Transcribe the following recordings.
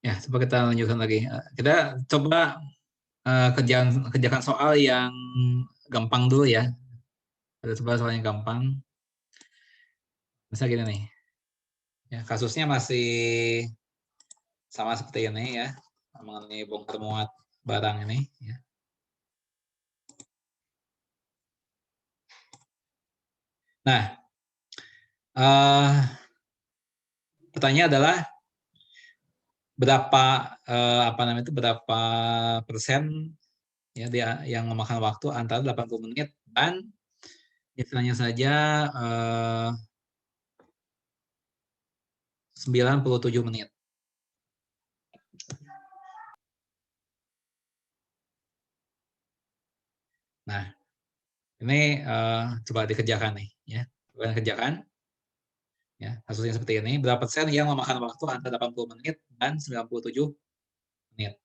Ya, coba kita lanjutkan lagi. Kita coba kerjakan soal yang gampang dulu ya. Kita coba soal yang gampang. Misalnya gini nih. Ya, kasusnya masih sama seperti ini ya. Mengenai bongkar muat barang ini. Ya. Nah, pertanyaannya adalah berapa apa namanya itu berapa persen ya dia yang memakan waktu antara 80 menit dan misalnya saja 97 menit. Nah, ini coba dikerjakan nih ya. Coba kerjakan ya. Kasusnya seperti ini, berapa persen yang memakan waktu antara 80 menit dan 97 menit.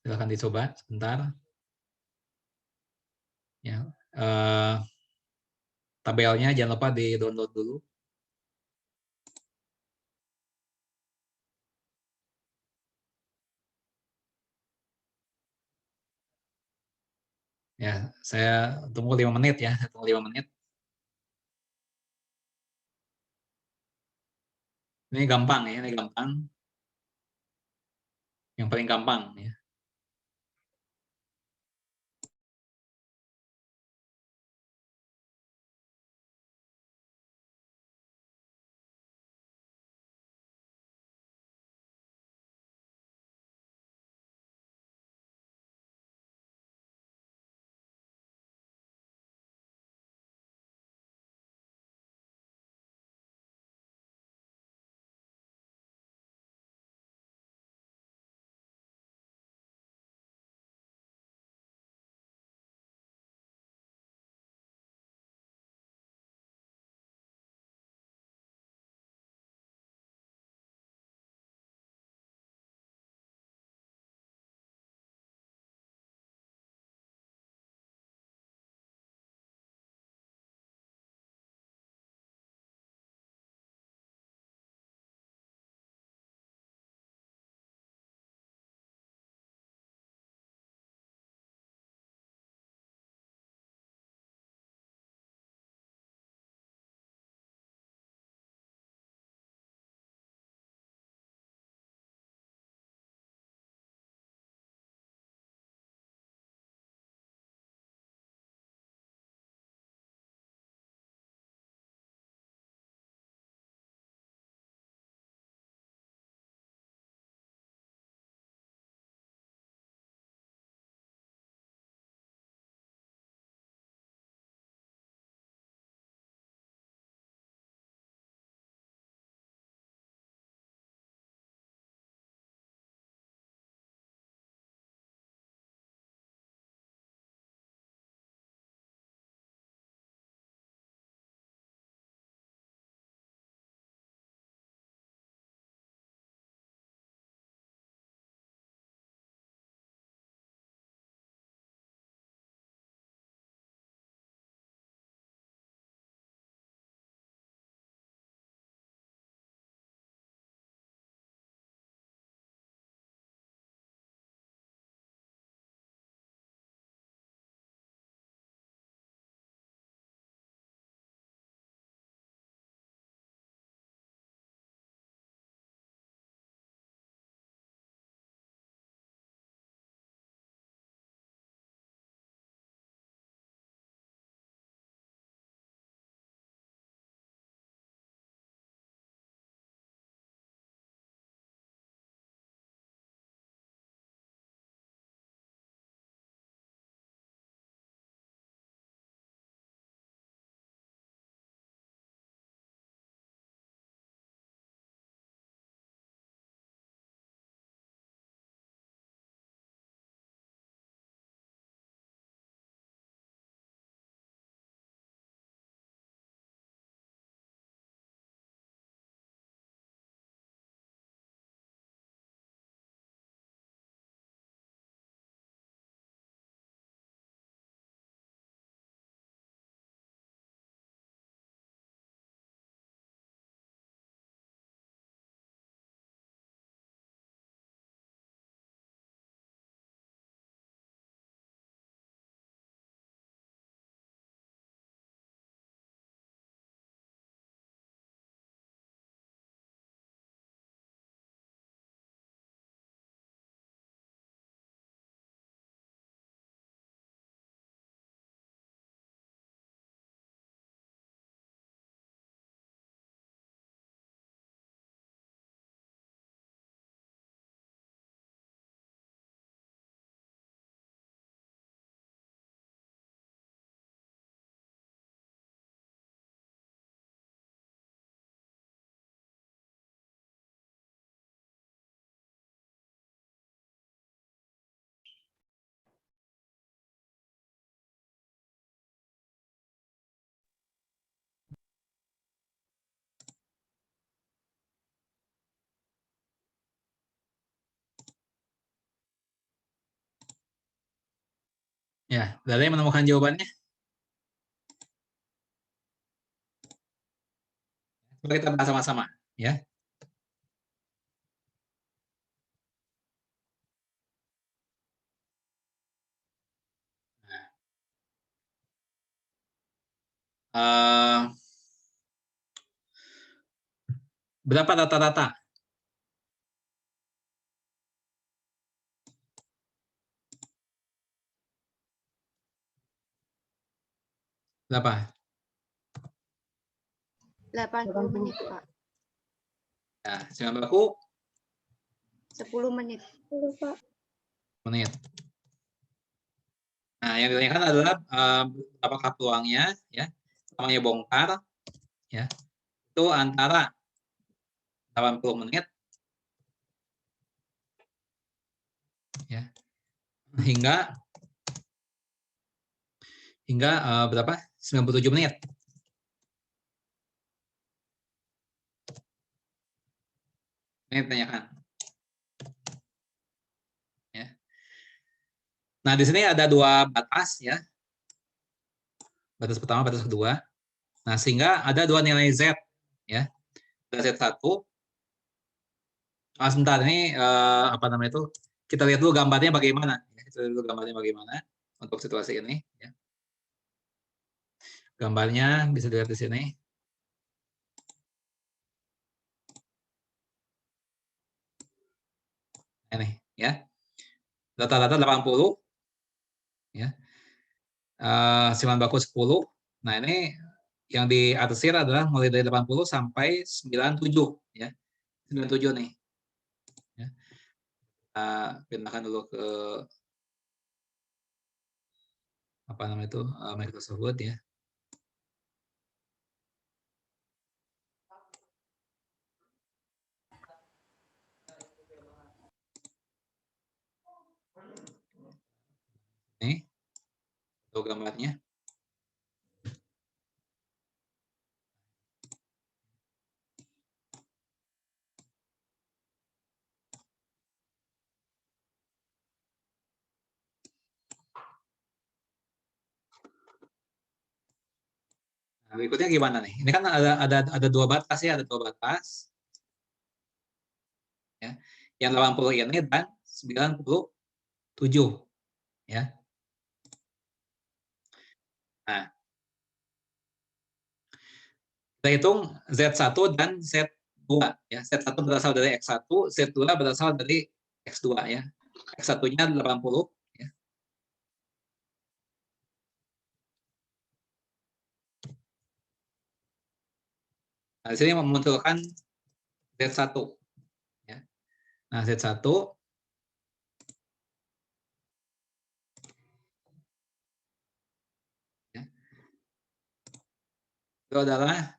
Silakan dicoba sebentar. Ya. Tabelnya jangan lupa di-download dulu. Ya, saya tunggu 5 menit ya. Saya tunggu 5 menit. Ini gampang ya, ini gampang. Yang paling gampang ya. Ya, dari yang menemukan jawabannya? Coba kita bahas sama-sama, ya. Uh, berapa rata-rata? Berapa? 80 menit, Pak. Ya, 9 baku? 10 menit. 10, Pak. Menit. Nah, yang ditanyakan adalah apakah peluangnya, ya, namanya bongkar, ya, itu antara 80 menit, ya, hingga berapa? 97 menit. Ini ditanyakan. Ya. Nah, di sini ada dua batas, ya. Batas pertama, batas kedua. Nah, sehingga ada dua nilai Z, ya. Ada Z1. Sebentar, ini apa namanya itu? Kita lihat dulu gambarnya bagaimana. Kita lihat dulu gambarnya bagaimana untuk situasi ini. Ya. Gambarnya bisa dilihat di sini. Ini, ya. Rata-rata 80, ya. 9 baku 10. Nah, ini yang diarsir adalah mulai dari 80 sampai 97, ya. 97 nih. Ya. Kita pindahkan dulu ke apa namanya itu Microsoft Word, ya. Ini untuk gambarnya. Nah, berikutnya gimana nih? Ini kan ada dua batas, ya, ada dua batas. Ya. Yang 80 ini dan 97, ya. Nah, kita hitung Z1 dan Z2, ya. Z1 berasal dari X1, Z2 berasal dari X2, ya. X1-nya 80, ya. Nah, di sini memunculkan Z1, ya. Nah, Z1 ya, itu adalah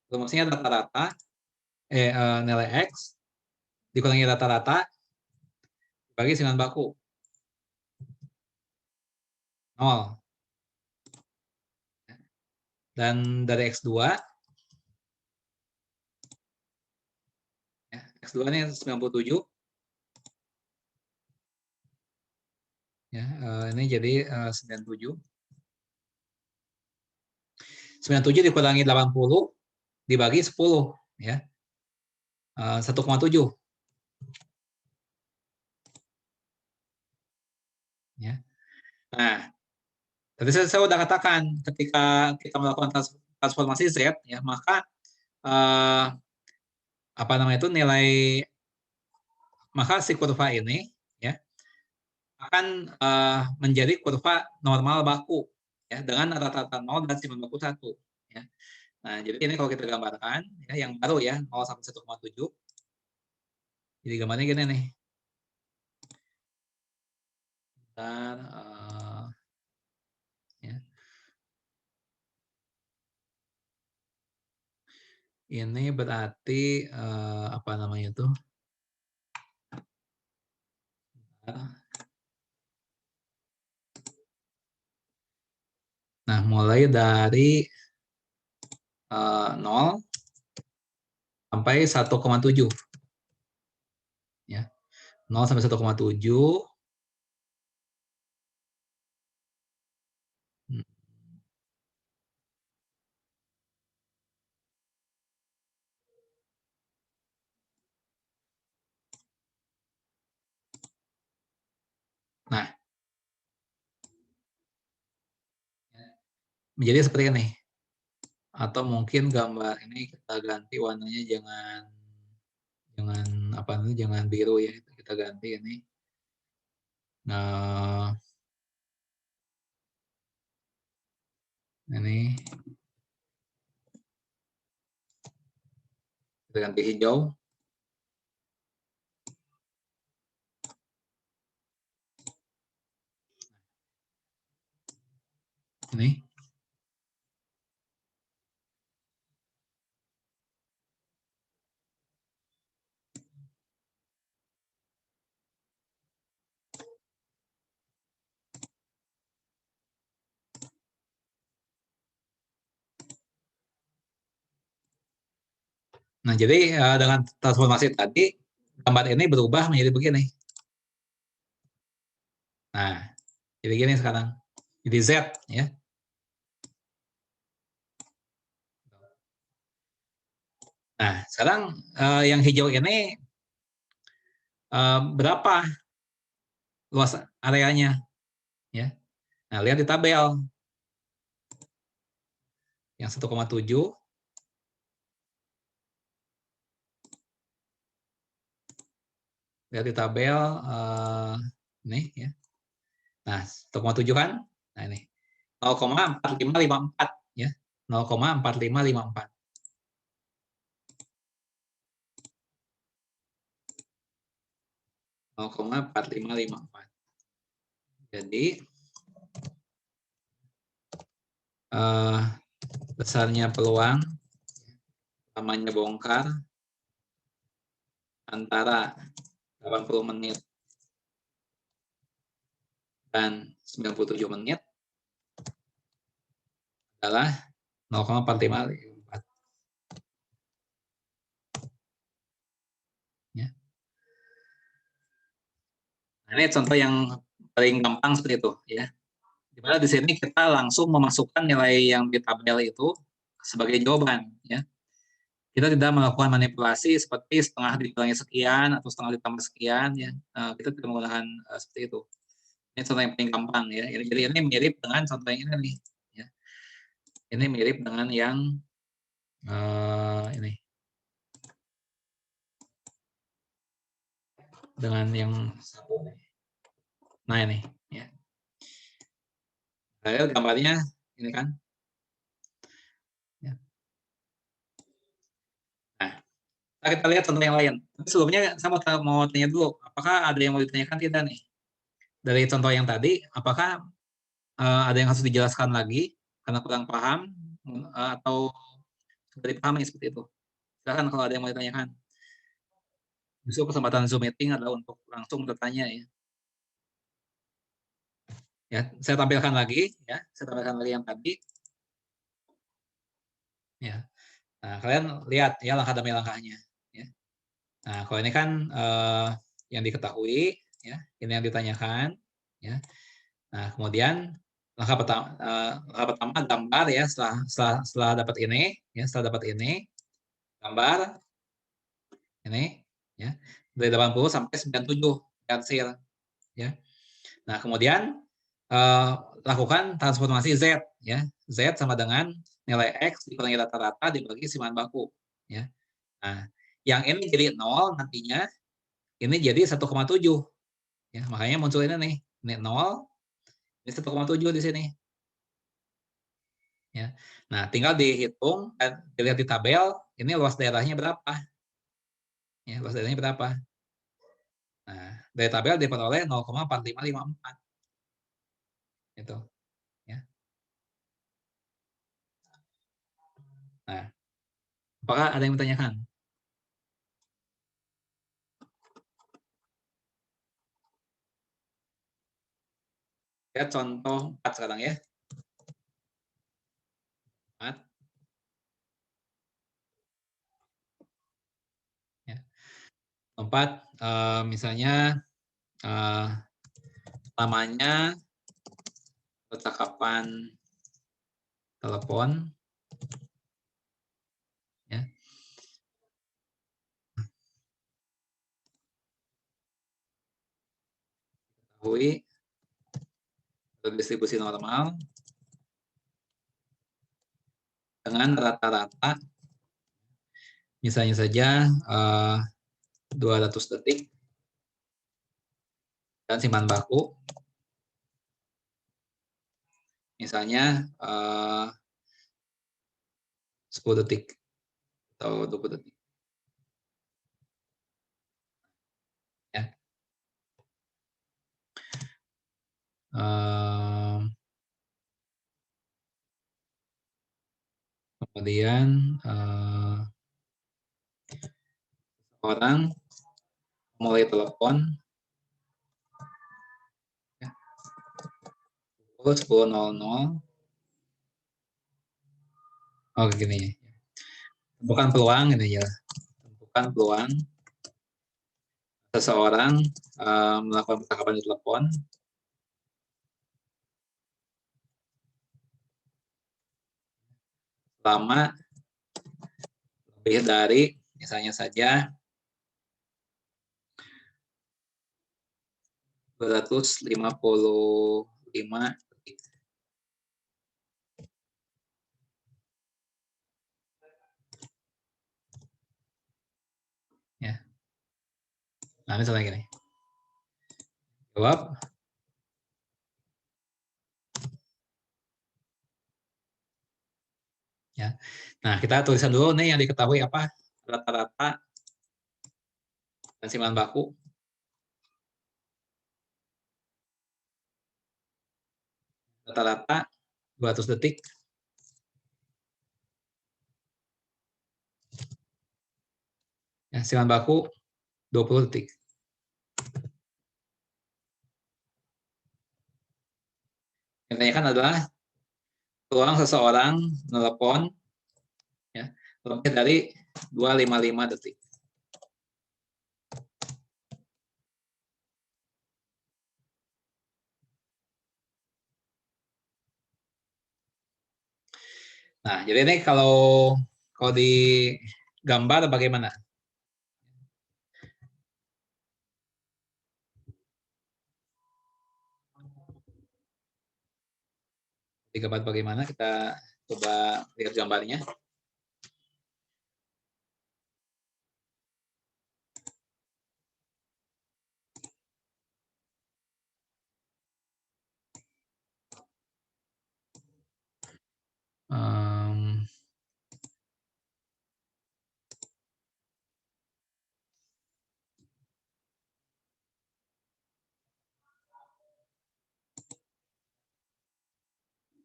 rumusnya rata-rata nilai X dikurangi rata-rata bagi 9 baku. 0. Dan dari X2, ya, X2 ini 97, ya, ini jadi 97. 97 dikurangi 80 dibagi 10, ya. 1,7. Ya. Nah, tadi saya sudah katakan ketika kita melakukan transformasi Z, ya, maka apa namanya itu maka si kurva ini, ya, akan menjadi kurva normal baku, ya, dengan rata-rata 0 dan siman baku 1, ya. Nah, jadi ini kalau kita gambarkan, ya, yang baru, ya, 0 sampai 1,7. Jadi gambarnya gini nih. Dan ya. Ini berarti apa namanya itu? Nah, mulai dari 0 sampai 1,7. Ya. 0 sampai 1,7. menjadi seperti ini. Atau mungkin gambar ini kita ganti warnanya jangan apa namanya, jangan biru ya, kita ganti ini. Nah, ini kita ganti hijau. Ini. Nah, jadi dengan transformasi tadi, gambar ini berubah menjadi begini. Nah, jadi gini sekarang. Jadi Z, ya. Nah, sekarang yang hijau ini berapa luas areanya? Ya. Nah, lihat di tabel. Yang 1,7. Lihat di tabel ini ya. Nah, 1,7 kan? Nah, ini 0,4554 ya. 0,4554. Jadi besarnya peluang lamanya bongkar antara 80 menit dan 97 menit adalah 0,4554. Ya. Nah, ini contoh yang paling gampang seperti itu ya. Dimana di sini kita langsung memasukkan nilai yang di tabel itu sebagai jawaban ya. Kita tidak melakukan manipulasi seperti setengah dikurangi sekian atau setengah ditambah sekian ya. Kita tidak menggunakan seperti itu. Ini contoh yang paling gampang ya. Jadi ini mirip dengan contoh yang ini nih. Ya. Ini mirip dengan yang ini. Dengan yang satu. Nah ini. Ya. Saya gambarnya ini kan. Ya. Nah, kita lihat contoh yang lain. Tapi sebelumnya saya mau tanya dulu, apakah ada yang mau ditanyakan tidak nih? Dari contoh yang tadi, apakah ada yang harus dijelaskan lagi karena kurang paham atau sudah dipahami seperti itu? Silakan kalau ada yang mau ditanyakan. Justru kesempatan Zoom meeting adalah untuk langsung bertanya ya. Ya, saya tampilkan lagi ya. Saya tampilkan lagi yang tadi. Ya. Nah, kalian lihat ya langkah demi langkahnya ya. Nah, kalau ini kan yang diketahui ya, ini yang ditanyakan ya. Nah, kemudian langkah pertama gambar ya, setelah dapat ini ya, setelah dapat ini gambar ini ya, dari 80 sampai 97 hasil ya. Nah, kemudian lakukan transformasi Z ya. Z sama dengan nilai X dikurangi rata-rata dibagi simpanan baku ya. Nah, yang ini jadi 0 nantinya, ini jadi 1,7 ya. Makanya muncul ini nih, ini 0, ini 1,7 di sini. Ya. Nah, tinggal dihitung dan dilihat di tabel, ini luas daerahnya berapa? Ya, luas daerahnya berapa? Nah, dari tabel diperoleh 0,4554. Itu, ya. Nah, apakah ada yang bertanyakan? Lihat contoh 4 sekarang ya. 4. Ya. 4 misalnya namanya percakapan telepon ya. Ketahui distribusi normal dengan rata-rata misalnya saja 200 detik dan simpan baku misalnya 10 detik atau 20 detik. Ya. Kemudian orang mulai telepon ya, pukul 10.00. Oh gini, bukan peluang ini ya, bukan peluang seseorang melakukan percakapan di telepon selama lebih dari misalnya saja 255 detik. Ya. Nah, misalnya gini. Jawab. Ya. Nah, kita tulisan dulu nih yang diketahui apa rata-rata dan simpanan baku. Rata-rata 200 detik. Ya, simpanan baku 20 detik. Yang ditanyakan adalah peluang seseorang menelepon ya, lebih dari 255 detik. Nah, jadi ini kalau di gambar bagaimana? Di gambar bagaimana? Kita coba lihat gambarnya.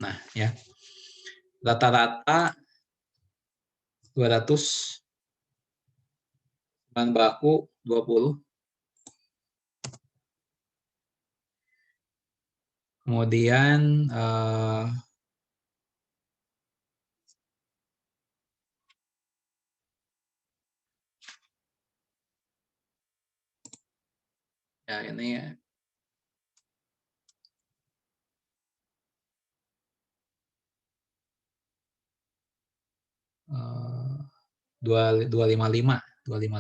Nah, ya. Rata-rata 200 bahan baku 20. Kemudian ya ini ya. Uh, 255. Kemudian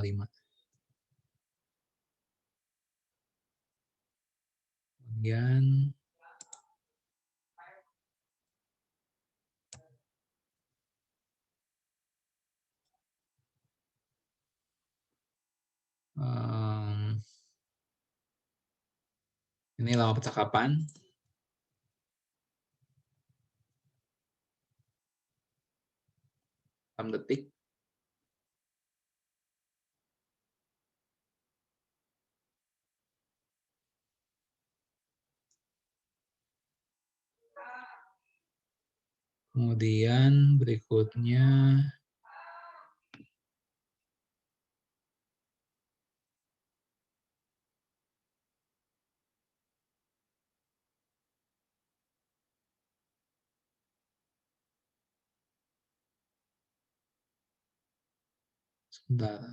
ini lama percakapan. Detik. Kemudian berikutnya sebentar.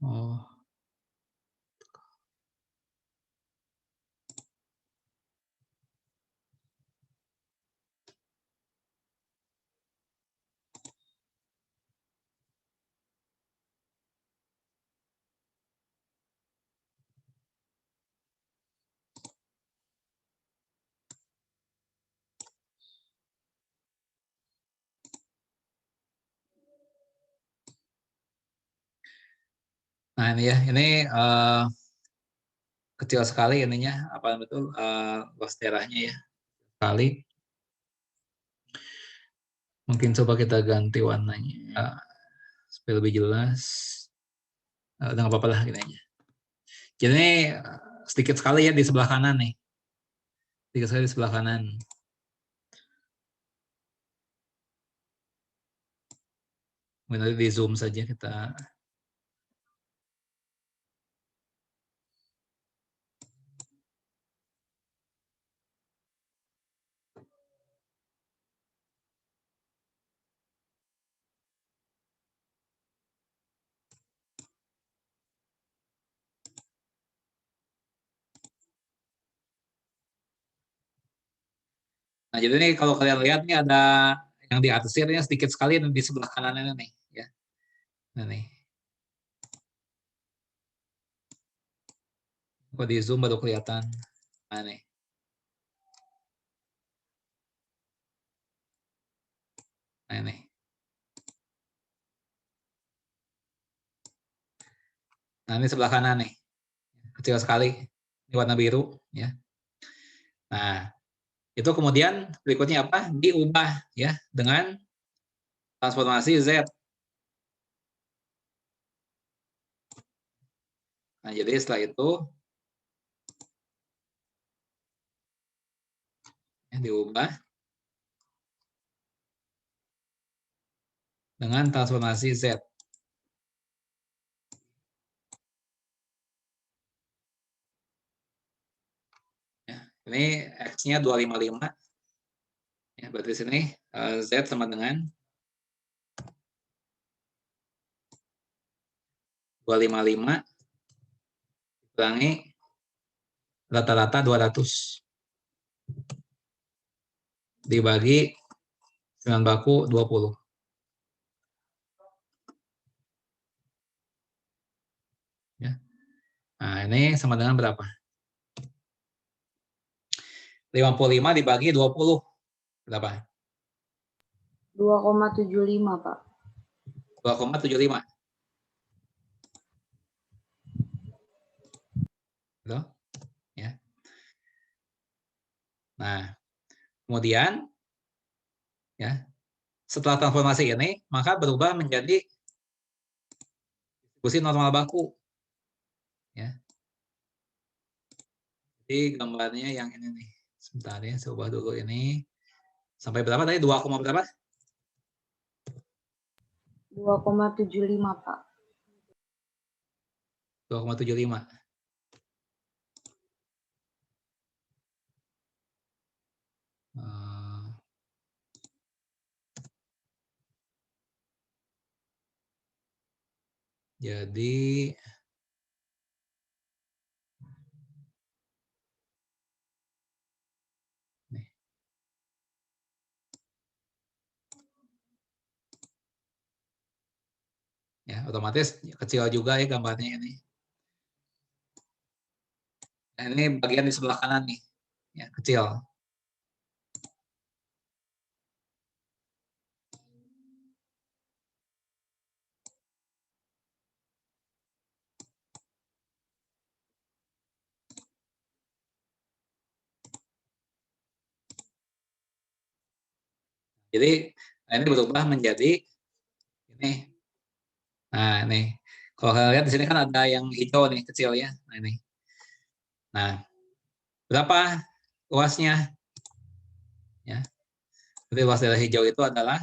Oh. Nah ini ya, ini kecil sekali ininya, apa betul luas daerahnya ya, sekali. Mungkin coba kita ganti warnanya supaya lebih jelas. Udah nggak apa-apa lah gini aja. Jadi ini sedikit sekali ya di sebelah kanan nih. Sedikit sekali di sebelah kanan. Mungkin nanti di zoom saja kita. Nah, jadi ini kalau kalian lihat nih ada yang di atas ini sedikit sekali di sebelah kanan ini nih, ya. Nah, nih. Kalau di zoom baru kelihatan. Nah, nih. Nah, ini. Nah, ini sebelah kanan nih. Kecil sekali. Ini warna biru, ya. Nah, itu kemudian berikutnya apa? Diubah ya dengan transformasi Z. Nah, jadi setelah itu ya, diubah dengan transformasi Z. Ya, ini X-nya 255. Ya, berarti sini Z sama dengan 255 kurangi rata-rata 200 dibagi 9 baku 20. Ya. Nah, ini sama dengan berapa? 55 dibagi 20. Berapa? 2,75 Pak. 2,75. Betul? Ya. Nah, kemudian ya, setelah transformasi ini, maka berubah menjadi distribusi normal baku. Ya. Jadi gambarnya yang ini nih. Sebentar ya, saya ubah dulu ini. Sampai berapa tadi? 2, berapa? 2,75 Pak. 2,75. Jadi nih. Ya, otomatis kecil juga ya gambarnya ini. Nah, ini bagian di sebelah kanan nih. Ya, kecil. Jadi ini berubah menjadi ini. Nah, ini. Kalau kalian lihat di sini kan ada yang hijau nih, kecil ya. Nah, ini. Nah, berapa luasnya? Ya. Jadi luas daerah hijau itu adalah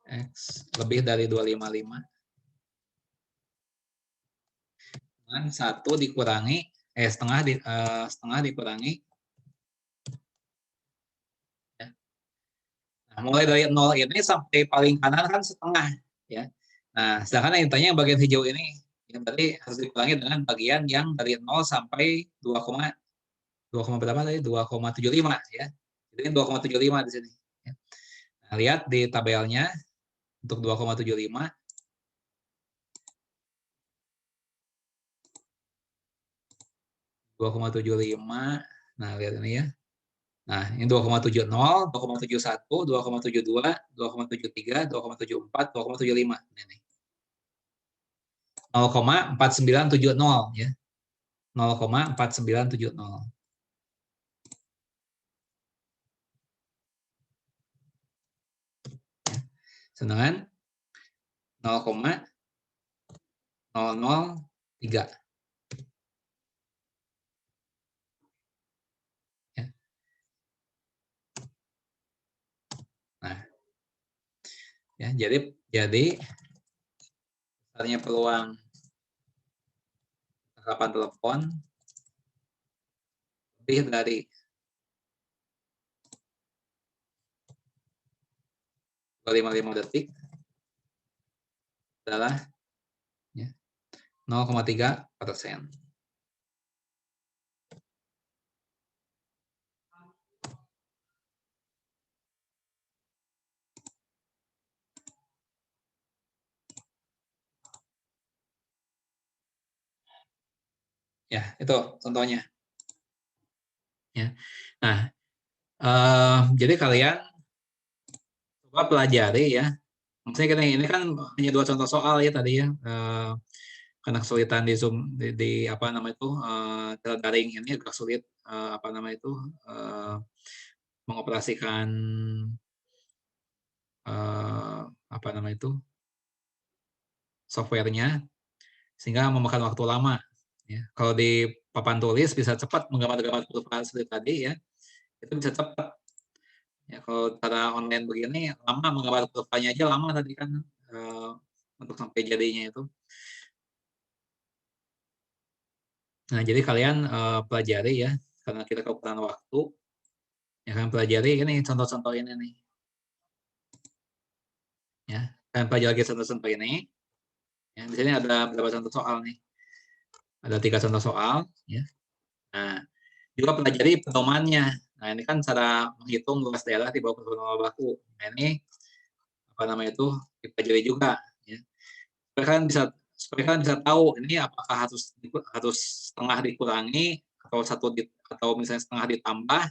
X lebih dari 255 dengan 1 dikurangi setengah dikurangi ya. Nah, mulai dari 0 ini sampai paling kanan kan setengah ya. Nah, sedangkan yang ditanya yang bagian hijau ini ya, berarti harus dikurangi dengan bagian yang dari 0 sampai 2, berapa tadi? 2,75 ya. Jadi ini 2,75 di sini ya. Nah, lihat di tabelnya untuk 2,75 2,75. Nah, lihat ini ya. Nah, ini 2,70, 2,71, 2,72, 2,73, 2,74, 2,75. Ini 0,4970 ya. 0,4970. Sedangkan 0,003. Ya. Nah, ya, jadi besarnya peluang tangkapan telepon lebih dari 255 detik adalah ya, 0,3%. Ya, itu contohnya. Ya. Nah, jadi kalian coba pelajari ya. Maksudnya ini kan hanya 2 contoh soal ya tadi ya. Karena kesulitan di Zoom di apa namanya itu daring ini agak sulit apa namanya itu mengoperasikan apa namanya itu softwarenya sehingga memakan waktu lama. Ya. Kalau di papan tulis bisa cepat menggambar-gambar kurva seperti tadi ya, itu bisa cepat. Ya, kalau cara online begini lama menggambar kurvanya aja lama tadi kan untuk sampai jadinya itu. Nah, jadi kalian pelajari ya, karena kita kekurangan waktu, ya kan pelajari ini contoh-contoh ini nih. Ya, kalian pelajari contoh-contoh ini. Ya, di sini ada beberapa contoh soal nih. Ada 3 contoh soal. Ya. Nah, juga pelajari pedomannya. Nah, ini kan cara menghitung luas daerah di bawah pertumbuhan baku. Nah, ini apa namanya itu dipelajari juga. Ya. Supaya kalian bisa tahu ini apakah harus setengah dikurangi atau misalnya setengah ditambah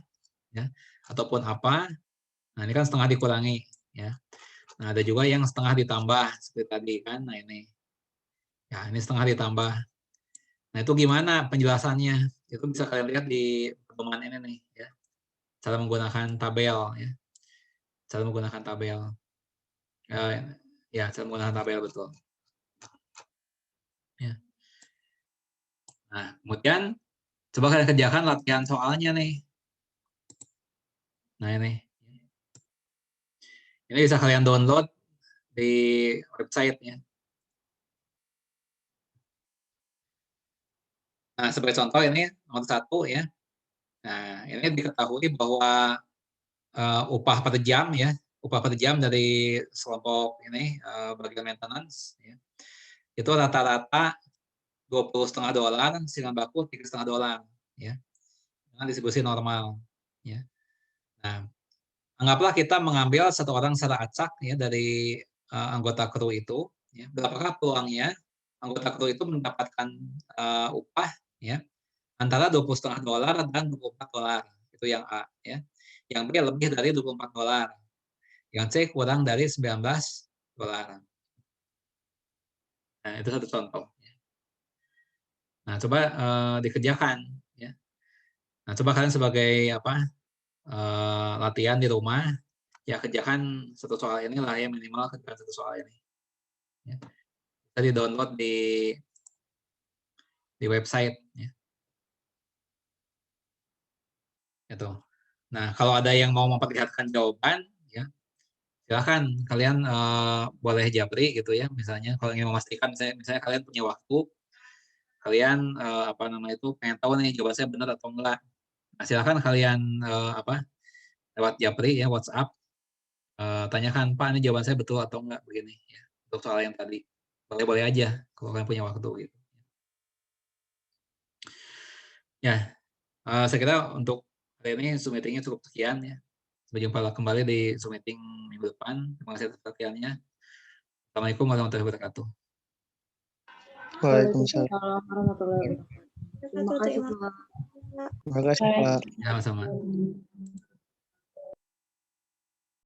ya ataupun apa. Nah, ini kan setengah dikurangi ya. Nah, ada juga yang setengah ditambah seperti tadi kan. Nah, ini. Ya, ini setengah ditambah. Nah, itu gimana penjelasannya? Itu bisa kalian lihat di pedoman ini nih ya. Cara menggunakan tabel ya. Cara menggunakan tabel. Ya, cara menggunakan tabel betul. Ya. Nah, kemudian coba kalian kerjakan latihan soalnya nih. Nah, ini. Ini bisa kalian download di website ya. Nah, sebagai contoh ini nomor 1 ya. Nah, ini diketahui bahwa upah per jam ya, upah per jam dari kelompok ini bagian maintenance ya. Itu rata-rata $20,5, silang baku $3,5 ya. Dengan distribusi normal ya. Nah, anggaplah kita mengambil satu orang secara acak ya dari anggota kru itu ya. Berapakah peluangnya anggota kru itu mendapatkan upah ya antara $20,5 dan $24 itu yang A ya. Yang B lebih dari $24. Yang C kurang dari $19. Nah, itu satu contoh. Nah, coba dikerjakan ya. Nah, coba kalian sebagai apa latihan di rumah ya kerjakan satu soal ini lah ya, minimal kerjakan satu soal ini. Ya. Bisa di-download di website ya. Itu. Nah, kalau ada yang mau memperlihatkan jawaban ya, silakan kalian boleh japri gitu ya. Misalnya kalau ingin memastikan misalnya kalian punya waktu, kalian apa namanya itu pengen tahu nih jawaban saya benar atau enggak. Nah, silakan kalian apa lewat japri ya WhatsApp tanyakan Pak ini jawaban saya betul atau enggak begini ya. Untuk soal yang tadi. Boleh-boleh aja kalau kalian punya waktu gitu. Ya, saya kira untuk hari ini Zoom meeting-nya cukup sekian ya. Sampai jumpa kembali di Zoom meeting minggu depan. Terima kasih atas perhatiannya. Assalamualaikum warahmatullahi wabarakatuh. Waalaikumsalam. Warahmatullahi wabarakatuh. Terima kasih, Pak. Terima kasih, Pak. Ya, sama-sama.